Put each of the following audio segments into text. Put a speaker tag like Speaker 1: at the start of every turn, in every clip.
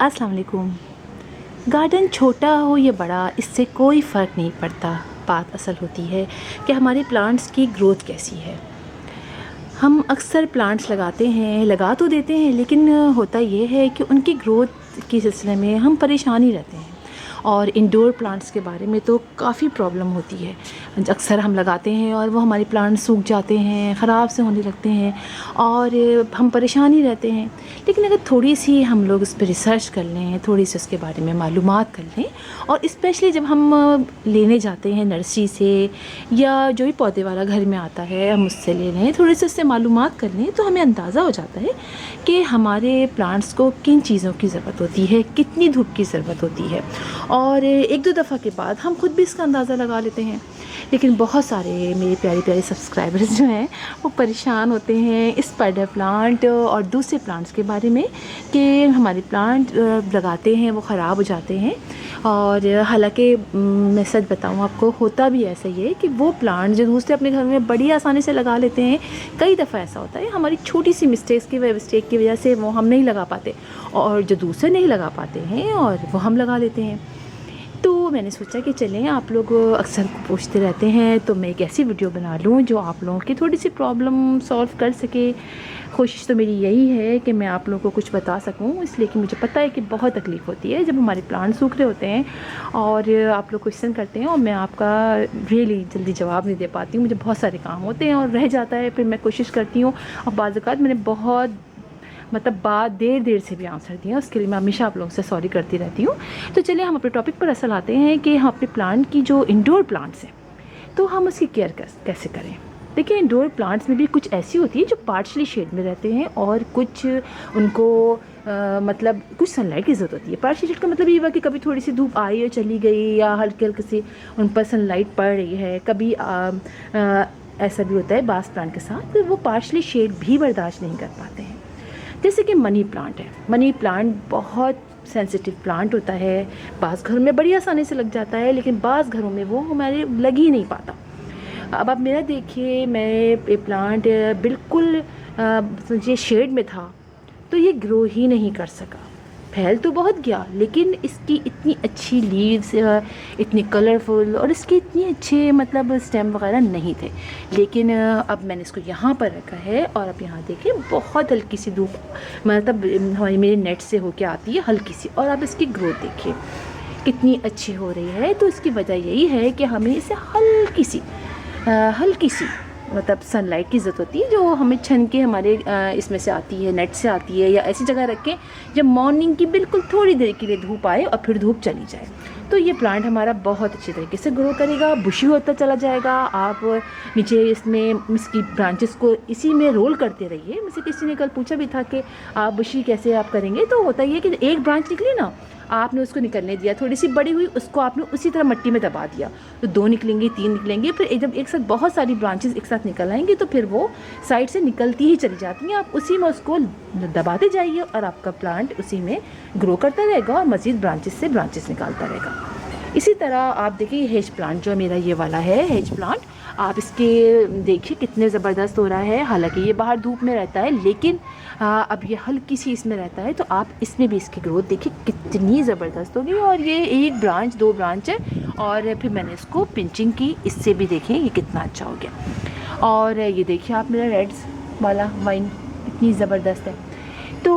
Speaker 1: अस्सलाम वालेकुम। गार्डन छोटा हो या बड़ा, इससे कोई फ़र्क नहीं पड़ता। बात असल होती है कि हमारे प्लांट्स की ग्रोथ कैसी है। हम अक्सर प्लांट्स लगाते हैं, लगा तो देते हैं, लेकिन होता ये है कि उनकी ग्रोथ के सिलसिले में हम परेशान ही रहते हैं। और इंडोर प्लांट्स के बारे में तो काफ़ी प्रॉब्लम होती है। अक्सर हम लगाते हैं और वो हमारे प्लांट्स सूख जाते हैं, ख़राब से होने लगते हैं और हम परेशान ही रहते हैं। लेकिन अगर थोड़ी सी हम लोग उस पर रिसर्च कर लें, थोड़ी सी उसके बारे में मालूमात कर लें, और स्पेशली जब हम लेने जाते हैं नर्सरी से या जो भी पौधे वाला घर में आता है हम उससे ले लें, थोड़ी सी उससे मालूमात कर लें, तो हमें अंदाज़ा हो जाता है कि हमारे प्लांट्स को किन चीज़ों की ज़रूरत होती है, कितनी धूप की ज़रूरत होती है। और एक दो दफ़ा के बाद हम खुद भी इसका अंदाज़ा लगा लेते हैं। लेकिन बहुत सारे मेरे प्यारे प्यारे सब्सक्राइबर्स जो हैं वो परेशान होते हैं इस स्पाइडर प्लांट और दूसरे प्लांट्स के बारे में कि हमारे प्लांट लगाते हैं वो ख़राब हो जाते हैं। और हालांकि मैं सच बताऊं आपको, होता भी ऐसा ही है कि वो प्लांट जो दूसरे अपने घर में बड़ी आसानी से लगा लेते हैं, कई दफ़ा ऐसा होता है हमारी छोटी सी मिस्टेक की वजह से वो हम नहीं लगा पाते, और जो दूसरे नहीं लगा पाते हैं और वो हम लगा लेते हैं। तो मैंने सोचा कि चलें, आप लोग अक्सर पूछते रहते हैं तो मैं एक ऐसी वीडियो बना लूँ जो आप लोगों की थोड़ी सी प्रॉब्लम सॉल्व कर सके। कोशिश तो मेरी यही है कि मैं आप लोगों को कुछ बता सकूं, इसलिए कि मुझे पता है कि बहुत तकलीफ़ होती है जब हमारे प्लांट सूख रहे होते हैं और आप लोग क्वेश्चन करते हैं और मैं आपका रियली जल्दी जवाब नहीं दे पाती हूँ। मुझे बहुत सारे काम होते हैं और रह जाता है, फिर मैं कोशिश करती हूँ और बाज़ औक़ात मैंने बहुत बात देर से भी आंसर दिया, उसके लिए मैं हमेशा आप लोगों से सॉरी करती रहती हूँ। तो चलिए हम अपने टॉपिक पर असल आते हैं कि हम अपने प्लांट की जो इंडोर प्लांट्स हैं तो हम उसकी केयर कैसे करें। देखिए, इंडोर प्लांट्स में भी कुछ ऐसी होती है जो पार्शली शेड में रहते हैं और कुछ उनको कुछ सनलाइट की ज़रूरत होती है। पार्शली शेड का मतलब ये हुआ कि कभी थोड़ी सी धूप आई और चली गई, या हल्की हल्की सी उन पर सनलाइट पड़ रही है। कभी ऐसा भी होता है बास प्लांट के साथ, वो पार्शली शेड भी बर्दाश्त नहीं कर पाते हैं। जैसे कि मनी प्लांट है। मनी प्लांट बहुत सेंसिटिव प्लांट होता है। बाज़ घरों में बड़ी आसानी से लग जाता है, लेकिन बाज़ घरों में वो हमारे लग ही नहीं पाता। अब आप मेरा देखिए, मैं ये प्लांट बिल्कुल ये शेड में था तो ये ग्रो ही नहीं कर सका। फैल तो बहुत गया, लेकिन इसकी इतनी अच्छी लीव्स, इतनी कलरफुल, और इसके इतने अच्छे स्टेम वगैरह नहीं थे। लेकिन अब मैंने इसको यहाँ पर रखा है और अब यहाँ देखिए बहुत हल्की सी धूप हमारी मेरे नेट से होके आती है, हल्की सी, और अब इसकी ग्रोथ देखिए कितनी अच्छी हो रही है। तो इसकी वजह यही है कि हमें इसे हल्की सी सनलाइट की ज़रूरत होती है, जो हमें छन के हमारे इसमें से आती है, नेट से आती है, या ऐसी जगह रखें जब मॉर्निंग की बिल्कुल थोड़ी देर के लिए धूप आए और फिर धूप चली जाए। तो ये प्लांट हमारा बहुत अच्छी तरीके से ग्रो करेगा, बुशी होता चला जाएगा। आप नीचे इसकी ब्रांचेस को इसी में रोल करते रहिए। मुझसे किसी ने कल पूछा भी था कि आप बुशी कैसे आप करेंगे, तो होता ये कि एक ब्रांच निकली ना, आपने उसको निकलने दिया, थोड़ी सी बड़ी हुई, उसको आपने उसी तरह मिट्टी में दबा दिया, तो 2 निकलेंगी, 3 निकलेंगे, फिर जब एक साथ बहुत सारी ब्रांचेस एक साथ निकल आएंगी तो फिर वो साइड से निकलती ही चली जाती हैं। आप उसी में उसको दबाते जाइए और आपका प्लांट उसी में ग्रो करता रहेगा और मज़ीद ब्रांचेस से ब्रांचेस निकालता रहेगा। इसी तरह आप देखिए हेज प्लांट जो मेरा ये वाला है, हेज प्लांट, आप इसके देखिए कितने ज़बरदस्त हो रहा है। हालांकि ये बाहर धूप में रहता है, लेकिन अब ये हल्की सी इसमें रहता है, तो आप इसमें भी इसकी ग्रोथ देखिए कितनी ज़बरदस्त होगी। और ये 1 ब्रांच 2 ब्रांच है, और फिर मैंने इसको पिंचिंग की, इससे भी देखें ये कितना अच्छा हो गया। और ये देखिए आप मेरा रेड्स वाला वाइन कितनी ज़बरदस्त है। तो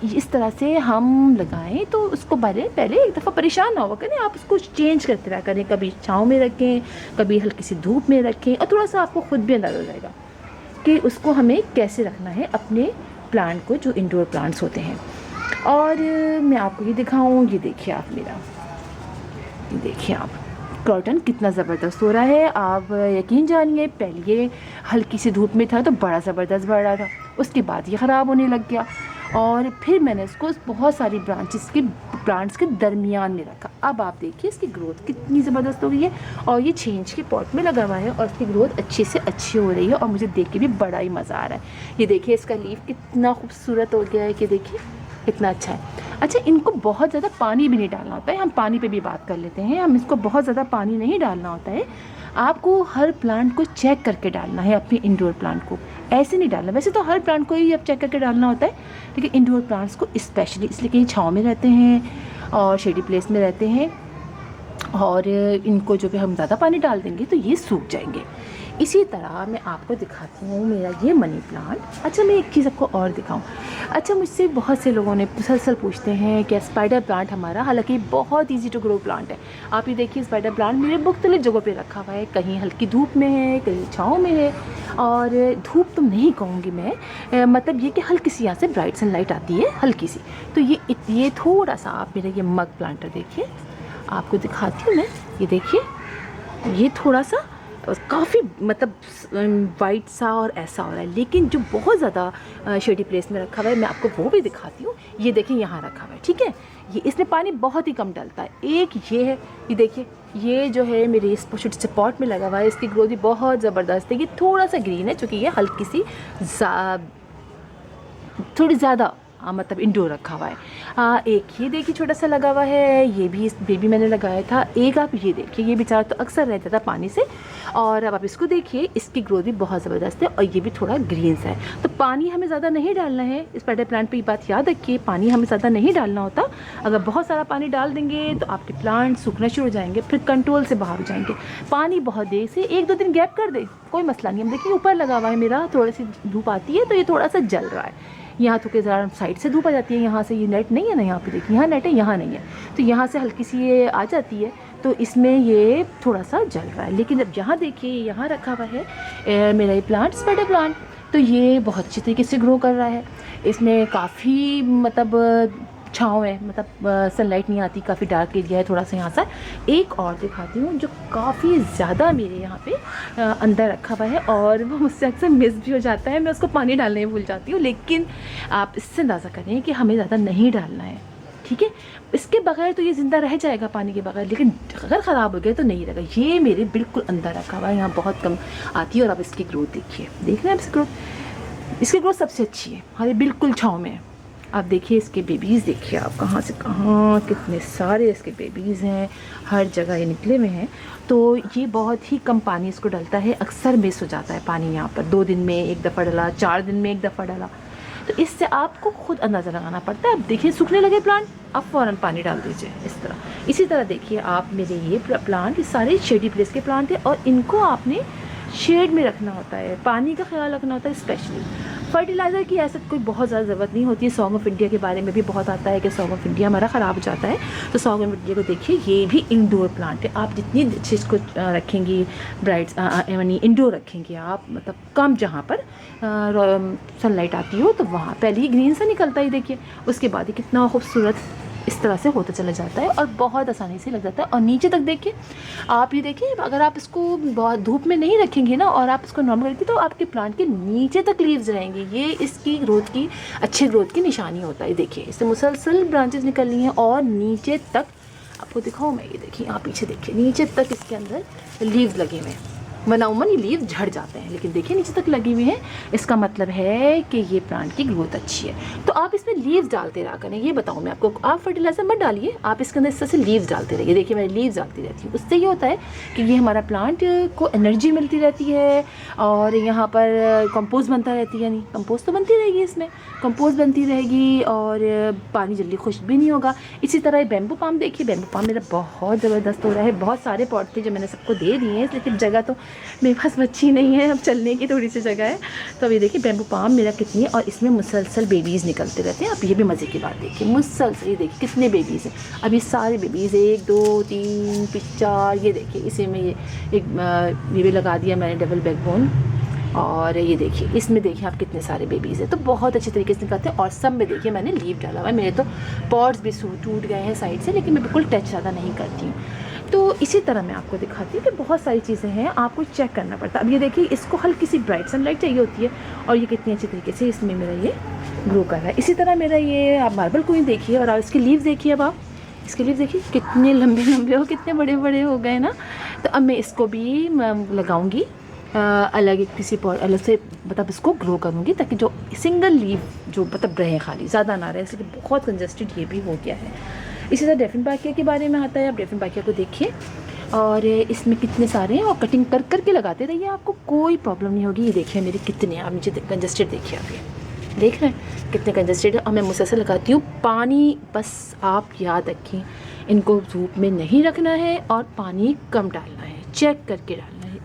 Speaker 1: इस तरह से हम लगाएं तो उसको पहले एक दफ़ा परेशान ना हो करें, आप उसको चेंज करते रहा करें, कभी छाँव में रखें, कभी हल्की सी धूप में रखें, और थोड़ा सा आपको ख़ुद भी अंदाज़ा हो जाएगा कि उसको हमें कैसे रखना है अपने प्लांट को, जो इंडोर प्लांट्स होते हैं। और मैं आपको ये दिखाऊँ, ये देखिए आप मेरा, ये देखिए आप कर्टन कितना ज़बरदस्त हो रहा है। आप यकीन जानिए, पहले ये हल्की सी धूप में था तो बड़ा ज़बरदस्त बढ़ रहा था, उसके बाद ये ख़राब होने लग गया, और फिर मैंने इसको बहुत सारी ब्रांचेस के प्लांट्स के दरमियान में रखा। अब आप देखिए इसकी ग्रोथ कितनी ज़बरदस्त हो गई है, और ये 6 इंच के पॉट में लगा हुआ है और इसकी ग्रोथ अच्छी से अच्छी हो रही है, और मुझे देख के भी बड़ा ही मज़ा आ रहा है। ये देखिए इसका लीफ कितना खूबसूरत हो गया है, कि देखिए कितना अच्छा है। अच्छा, इनको बहुत ज़्यादा पानी भी नहीं डालना होता है, हम पानी पे भी बात कर लेते हैं। हम इसको बहुत ज़्यादा पानी नहीं डालना होता है, आपको हर प्लांट को चेक करके डालना है, अपने इंडोर प्लांट को ऐसे नहीं डालना। वैसे तो हर प्लांट को ही अब चेक करके डालना होता है, लेकिन इंडोर प्लांट्स को स्पेशली, इसलिए कि छाँव में रहते हैं और शेडी प्लेस में रहते हैं, और इनको जो भी हम ज़्यादा पानी डाल देंगे तो ये सूख जाएंगे। इसी तरह मैं आपको दिखाती हूँ मेरा ये मनी प्लांट। अच्छा, मैं एक चीज़ आपको और दिखाऊँ। अच्छा, मुझसे बहुत से लोगों ने मुसलसल पूछते हैं कि स्पाइडर प्लांट हमारा, हालांकि बहुत इजी टू ग्रो प्लांट है। आप ये देखिए, स्पाइडर प्लांट मेरे मुख्तलिफ जगहों पे रखा हुआ है, कहीं हल्की धूप में है, कहीं छाँव में है। और धूप तो नहीं कहूँगी मैं, मतलब ये कि हल्की सी यहाँ से ब्राइट सनलाइट आती है, हल्की सी। तो ये थोड़ा सा, आप मेरा ये मग प्लांटर देखिए, आपको दिखाती हूँ मैं। ये देखिए, ये थोड़ा सा काफ़ी मतलब वाइट सा और ऐसा हो रहा है, लेकिन जो बहुत ज़्यादा शेडी प्लेस में रखा हुआ है, मैं आपको वो भी दिखाती हूँ। ये देखिए, यहाँ रखा हुआ है, ठीक है। ये इसमें पानी बहुत ही कम डलता है। एक ये है, ये देखिए, ये जो है मेरे इस छोटे से पॉट में लगा हुआ है, इसकी ग्रोथ भी बहुत ज़बरदस्त है। ये थोड़ा सा ग्रीन है, चूँकि ये हल्की सी थोड़ी ज़्यादा मतलब इंडोर रखा हुआ है। एक ये देखिए छोटा सा लगा हुआ है, ये भी मैंने लगाया था। एक आप ये देखिए, ये बेचारा तो अक्सर रह जाता पानी से, और अब आप इसको देखिए, इसकी ग्रोथ भी बहुत ज़बरदस्त है, और ये भी थोड़ा ग्रीन सा है। तो पानी हमें ज़्यादा नहीं डालना है स्पाइडर प्लांट पे, ये बात याद रखिए, पानी हमें ज़्यादा नहीं डालना होता। अगर बहुत सारा पानी डाल देंगे तो आपके प्लांट सूखना शुरू हो जाएंगे, फिर कंट्रोल से बाहर हो जाएंगे। पानी बहुत देर से 1-2 दिन गैप कर दे, कोई मसला नहीं। हम देखिए ऊपर लगा हुआ है मेरा, थोड़ी सी धूप आती है तो ये थोड़ा सा जल रहा है। यहाँ तो के ज़रा साइड से धूप आ जाती है, यहाँ से ये नेट नहीं है ना, यहाँ पे देखिए, यहाँ नेट है, यहाँ नहीं है, तो यहाँ से हल्की सी ये आ जाती है, तो इसमें ये थोड़ा सा जल रहा है। लेकिन अब यहाँ देखिए, यहाँ रखा हुआ है मेरा ये प्लांट, स्पाइडर प्लांट, तो ये बहुत अच्छी तरीके से ग्रो कर रहा है। इसमें काफ़ी मतलब छाँव है, मतलब सनलाइट नहीं आती, काफ़ी डार्क एरिया है थोड़ा सा यहाँ सा। एक और दिखाती हूँ जो काफ़ी ज़्यादा मेरे यहाँ पे अंदर रखा हुआ है, और वो मुझसे अक्सर मिस भी हो जाता है, मैं उसको पानी डालने में भूल जाती हूँ। लेकिन आप इससे अंदाज़ा करें कि हमें ज़्यादा नहीं डालना है, ठीक है। इसके बगैर तो ये ज़िंदा रह जाएगा पानी के बगैर, लेकिन अगर ख़राब हो गया तो नहीं रहेगा। ये मेरे बिल्कुल अंदर रखा हुआ है, यहाँ बहुत कम आती है। और आप इसकी ग्रोथ देखिए, देख रहे हैं आप इसकी ग्रोथ सबसे अच्छी है, हमारे बिल्कुल छाँव में। आप देखिए इसके बेबीज़, देखिए आप कहाँ से कहाँ कितने सारे इसके बेबीज़ हैं, हर जगह ये निकले हुए हैं। तो ये बहुत ही कम पानी इसको डलता है, अक्सर मिस हो जाता है पानी यहाँ पर। 2 दिन में एक दफ़ा डाला, 4 दिन में एक दफ़ा डाला, तो इससे आपको खुद अंदाज़ा लगाना पड़ता है। अब देखिए सूखने लगे प्लांट, अब फ़ौरन पानी डाल दीजिए इस तरह। इसी तरह देखिए आप मेरे ये प्लांट, ये सारे शेडी प्लेस के प्लांट हैं, और इनको आपने शेड में रखना होता है, पानी का ख्याल रखना होता है। स्पेशली फर्टिलाइज़र की ऐसा कोई बहुत ज़्यादा ज़रूरत नहीं होती है। सॉन्ग ऑफ इंडिया के बारे में भी बहुत आता है कि सॉन्ग ऑफ इंडिया हमारा ख़राब हो जाता है, तो सॉन्ग ऑफ इंडिया को देखिए, ये भी इंडोर प्लांट है। आप जितनी अच्छी इसको रखेंगी, ब्राइट यानी इंडोर रखेंगे आप, मतलब कम जहाँ पर सनलाइट आती हो, तो वहाँ पहले ही ग्रीन सा निकलता है, देखिए, उसके बाद ही कितना खूबसूरत इस तरह से होता चला जाता है, और बहुत आसानी से लग जाता है। और नीचे तक देखिए, आप ये देखिए, अगर आप इसको बहुत धूप में नहीं रखेंगे ना, और आप इसको नॉर्मल रखेंगे, तो आपके प्लांट के नीचे तक लीव्स रहेंगे। ये इसकी ग्रोथ की, अच्छी ग्रोथ की निशानी होता है। देखिए इससे मुसलसल ब्रांचेस निकल रही हैं, और नीचे तक आपको दिखाऊँ मैं, ये देखिए, यहाँ पीछे देखिए, नीचे तक इसके अंदर लीव्स लगे हुए हैं। वनाउमन ये लीव्स झड़ जाते हैं, लेकिन देखिए नीचे तक लगी हुई हैं, इसका मतलब है कि ये प्लांट की ग्रोथ अच्छी है। तो आप इसमें लीव्स डालते रहा करें, ये बताऊँ मैं आपको। आप फर्टिलाइज़र मत डालिए, आप इसके अंदर इस तरह से लीव्स डालते रहिए। देखिए मैं लीव्स डालती रहती हूँ, उससे ये होता है कि ये हमारा प्लांट को एनर्जी मिलती रहती है, और यहाँ पर कंपोस्ट बनता रहती है, नहीं कंपोस्ट तो बनती रहेगी, इसमें कंपोस्ट बनती रहेगी, और पानी जल्दी खुश्क भी नहीं होगा। इसी तरह बैम्बू पाम देखिए, बैम्बू पाम मेरा बहुत ज़बरदस्त हो रहा है। बहुत सारे पॉट थे जो मैंने सबको दे दिए हैं, लेकिन जगह तो मेरे पास बच्ची नहीं है, अब चलने की थोड़ी सी जगह है। तो अब ये देखिए बैम्बू पाम मेरा कितनी है, और इसमें मुसलसल बेबीज़ निकलते रहते हैं। अब ये भी मज़े की बात देखिए, मुसलसल ये देखिए कितने बेबीज़ हैं। अब ये सारे बेबीज़ 1 2 3 4, ये देखिए इसी में ये एक ये भी लगा दिया मैंने, डबल बैकबोन। और ये देखिए इसमें देखिए आप कितने सारे बेबीज़ हैं, तो बहुत अच्छे तरीके से निकलते हैं। और सब में देखिए मैंने लीव डाला हुआ है। मेरे तो पॉट्स भी टूट गए हैं साइड से, लेकिन मैं बिल्कुल टच ज़्यादा नहीं करती हूँ। तो इसी तरह मैं आपको दिखाती हूँ कि बहुत सारी चीज़ें हैं, आपको चेक करना पड़ता है। अब ये देखिए, इसको हल्की सी ब्राइट सनलाइट चाहिए होती है, और ये कितनी अच्छी तरीके से इसमें मेरा ये ग्रो कर रहा है। इसी तरह मेरा ये आप मार्बल क्वीन देखिए, और इसके लीव्स देखिए। अब आप इसके लीव्स देखिए कितने लंबे लंबे हो, कितने बड़े बड़े हो गए ना। तो अब मैं इसको भी लगाऊंगी अलग एक किसी पॉट अलग से, मतलब इसको ग्रो करूँगी, ताकि जो सिंगल लीव जो मतलब रहे, खाली ज़्यादा ना रहे, इसलिए बहुत कंजस्टेड ये भी हो गया है। इसी तरह डेफिनबाकिया के बारे में आता है। आप डेफिनबाकिया को देखिए, और इसमें कितने सारे हैं और कटिंग कर कर के लगाते रहिए, आपको कोई प्रॉब्लम नहीं होगी। ये देखिए मेरे कितने, आप नीचे कंजस्टेड देखिए, आप ये देख रहे हैं कितने कंजस्टेड है। और मैं मुसलसल लगाती हूँ पानी। बस आप याद रखें, इनको धूप में नहीं रखना है और पानी कम डालना है, चेक करके डालना है।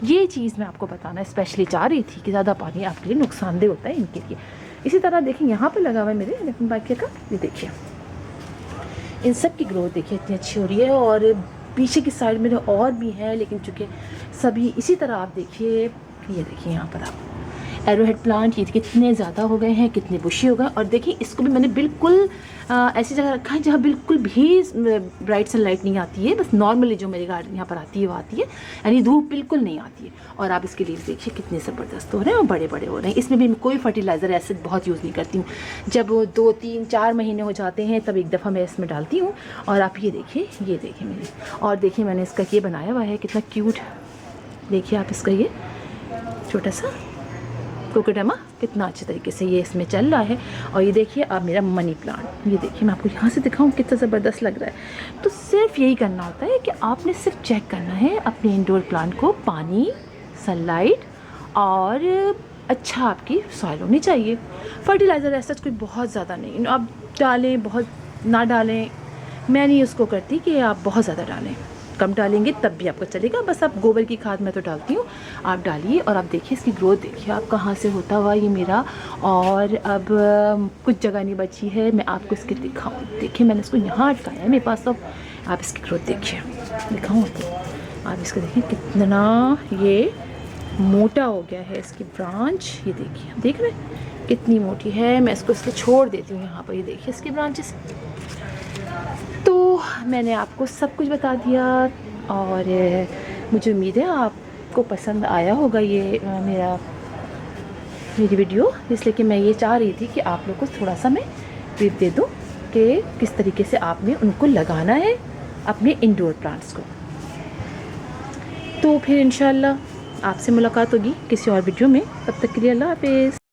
Speaker 1: ये चीज़ मैं आपको बताना स्पेशली चाह रही थी कि ज़्यादा पानी आपके लिए नुकसानदेह होता है इनके लिए। इसी तरह देखिए यहाँ पर लगा हुआ है मेरे लेफ्ट बाकी का, ये देखिए इन सब की ग्रोथ देखिए इतनी अच्छी हो रही है। और पीछे की साइड में और भी है, लेकिन चूँकि सभी इसी तरह आप देखिए, ये देखिए यहाँ पर आप एरोहेड प्लांट ये कितने ज़्यादा हो गए हैं, कितने बुशी हो गए। और देखिए इसको भी मैंने बिल्कुल ऐसी जगह रखा है जहाँ बिल्कुल भी ब्राइट सनलाइट नहीं आती है, बस नॉर्मली जो मेरे गार्डन यहाँ पर आती है वो आती है, यानी धूप बिल्कुल नहीं आती है। और आप इसके लीव्स देखिए कितने ज़बरदस्त हो रहे हैं और बड़े बड़े हो रहे हैं। इसमें भी मैं कोई फर्टिलाइज़र एसिड बहुत यूज़ नहीं करती हूँ। जब वो 2, 3, 4 महीने हो जाते हैं तब एक दफ़ा मैं इसमें डालती हूँ। और आप ये देखिए मेरे, और देखिए मैंने इसका ये बनाया हुआ है कितना क्यूट, देखिए आप इसका ये छोटा सा कोकोडामा कितना अच्छे तरीके से ये इसमें चल रहा है। और ये देखिए अब मेरा मनी प्लांट, ये देखिए मैं आपको यहाँ से दिखाऊँ कितना ज़बरदस्त लग रहा है। तो सिर्फ यही करना होता है कि आपने सिर्फ चेक करना है अपने इंडोर प्लांट को, पानी, सनलाइट और अच्छा आपकी सॉइल होनी चाहिए। फर्टिलाइज़र ऐसा कोई बहुत ज़्यादा नहीं, आप डालें बहुत ना डालें, मैं नहीं उसको करती कि आप बहुत ज़्यादा डालें, कम डालेंगे तब भी आपको चलेगा। बस आप गोबर की खाद मैं तो डालती हूँ, आप डालिए। और आप देखिए इसकी ग्रोथ देखिए आप कहाँ से होता हुआ ये मेरा। और अब कुछ जगह नहीं बची है, मैं आपको इसके दिखाऊँ। देखिए मैंने इसको यहाँ अटकाया है मेरे पास, अब आप इसकी ग्रोथ देखिए, दिखाऊँ तो आप इसको देखिए कितना ये मोटा हो गया है इसकी ब्रांच। ये देखिए, देख रहे हैं कितनी मोटी है। मैं इसको इसलिए छोड़ देती हूँ यहाँ पर, ये देखिए इसकी ब्रांचेस। तो मैंने आपको सब कुछ बता दिया और मुझे उम्मीद है आपको पसंद आया होगा ये मेरी वीडियो, इसलिए कि मैं ये चाह रही थी कि आप लोग को थोड़ा सा मैं ब्रीफ दे दूँ कि किस तरीके से आपने उनको लगाना है अपने इंडोर प्लांट्स को। तो फिर इंशाल्लाह आपसे मुलाकात होगी किसी और वीडियो में, तब तक के लिए अल्लाह हाफिज़।